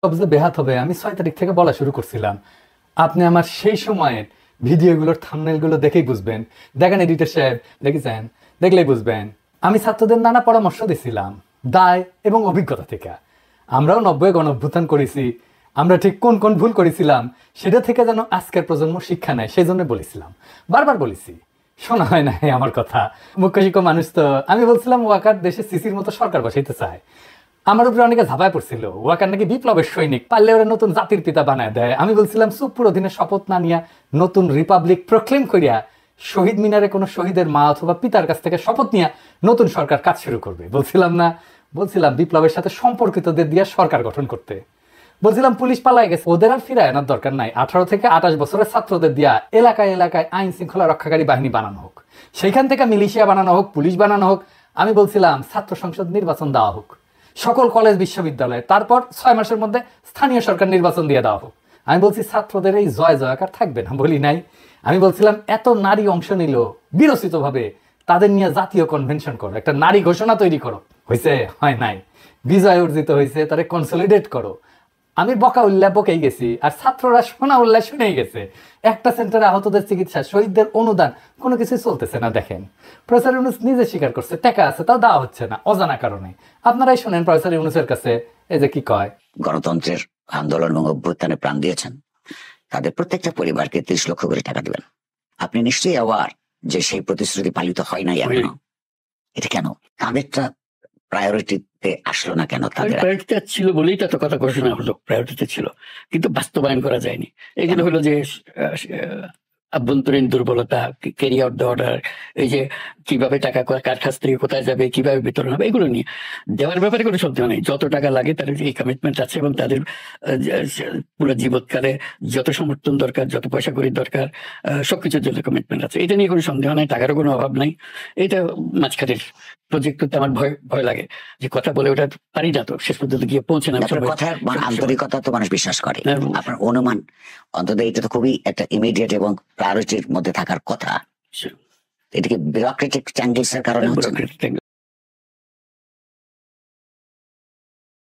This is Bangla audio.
যে বেহাত হবে আমি 6 তারিখ থেকে বলা শুরু করছিলাম। আপনি আমার সেই সময়ের ভিডিওগুলোর থাম্বনেলগুলো দেখেই বুঝবেন। দেখেন এডিটর সাহেব, দেখেছেন, দেখলেই বুঝবেন। আমি ছাত্রদের নানা পরামর্শ দিছিলাম দায় এবং অভিজ্ঞতা থেকে। আমরাও 90-এ গণঅভ্যুত্থান করেছি। আমরা ঠিক কোন কোন ভুল করেছিলাম সেটা থেকে যেন আজকের প্রজন্ম শিক্ষা নেয়, সেই জন্য বলেছিলাম, বারবার বলেছি। শোনা হয় না আমার কথা, মুখ্য শিক্ষক মানুষ তো। আমি বলছিলাম ওয়াকার দেশে সিসির মতো সরকার বসাইতে চায়। আমার উপরে অনেকে ঝাঁপায় পড়ছিল, ওয়াকার নাকি বিপ্লবের সৈনিক, পারলে ওরা নতুন জাতির পিতা বানায় দেয়। আমি বলছিলাম চুপ অধীনে শপথ না নিয়া নতুন রিপাবলিক প্রক্লেম করিয়া শহীদ মিনারে কোনো শহীদের মা অথবা পিতার কাছ থেকে শপথ নিয়ে নতুন সরকার কাজ শুরু করবে। বলছিলাম না? বলছিলাম বিপ্লবের সাথে সম্পর্কিতদের দিয়ে সরকার গঠন করতে। বলছিলাম পুলিশ পালাই গেছে, ওদের আর ফিরায় আনার দরকার নাই। 18 থেকে 28 বছরের ছাত্রদের দিয়া এলাকায় এলাকায় আইন শৃঙ্খলা রক্ষাকারী বাহিনী বানানো হোক, সেইখান থেকে মিলিশিয়া বানানো হোক, পুলিশ বানানো হোক। আমি বলছিলাম ছাত্র সংসদ নির্বাচন দেওয়া হোক সকল কলেজ বিশ্ববিদ্যালয়ে, তারপর 6 মাসের মধ্যে স্থানীয় সরকার নির্বাচন দিয়ে দেওয়া হোক। আমি বলছি ছাত্রদের এই জয় জয়কার থাকবে না, বলি নাই? আমি বলছিলাম এত নারী অংশ নিল বিরচিত ভাবে, তাদের নিয়ে জাতীয় কনভেনশন করো, একটা নারী ঘোষণা তৈরি করো। হয়েছে? হয় নাই। বিজয় অর্জিত হয়েছে, তারে কনসলিডেট করো। আমি বকা উল্লাহ বকেই গেছি, আর ছাত্ররা শোনা উল্লাহ শুনেই গেছে। একটা সেন্টারে আহতদের চিকিৎসা, শহীদদের অনুদান, কোনো কিছু চলতেছে না। দেখেন প্রফেসর ইউনূস নিজে স্বীকার করছে টাকা আছে, তাও দেওয়া হচ্ছে না অজানা কারণে। আপনারাই শোনেন প্রফেসর ইউনূসের কাছে, এই যে কি কয়, গণতন্ত্রের আন্দোলন এবং অভ্যুত্থানে প্রাণ দিয়েছেন তাদের প্রত্যেকটা পরিবারকে 30 লক্ষ করে টাকা দিবেন। আপনি নিশ্চয়ই অ্যাওয়ার যে সেই প্রতিশ্রুতি পালিত হয় নাই এখনো। এটা কেন তাদেরটা প্রায়োরিটিতে আসলো না? কেন তাদের প্রায়োরিটিতে ছিল বলেই তো কথা ঘোষণা হলো, প্রায়োরিটিতে ছিল কিন্তু বাস্তবায়ন করা যায়নি। এইগুলো হলো যে আভ্যন্তরীণ দুর্বলতা, ক্যারি আউট দ্য অর্ডার, এই যে কিভাবে টাকা কার কাছ থেকে কোথায় যাবে, কিভাবে বিতরণ হবে, এগুলো নিয়ে দেওয়ার ব্যাপারে কোনো সন্দেহ নেই। যত টাকা লাগে তাদের এই কমিটমেন্ট আছে এবং তাদের পুরো জীবৎকালে যত সমর্থন দরকার, যত পয়সা করি দরকার, সবকিছুর জন্য কমিটমেন্ট আছে। এটা নিয়ে কোনো সন্দেহ নাই, টাকারও কোনো অভাব নাই। এটা মাঝখানের প্রজেক্ট করতে আমার ভয় লাগে, যে কথা বলে ওটা পারি না তো শেষ পর্যন্ত গিয়ে পৌঁছে না। কথার আন্তরিকতা তো মানুষ বিশ্বাস করে। আপনার অনুমান অন্তত এটা তো খুবই একটা ইমিডিয়েট এবং প্রায়োরিটির মধ্যে থাকার কথা। এটাকে বিউরোক্রেটিক চ্যাঙ্গেলস এর কারণে হচ্ছে।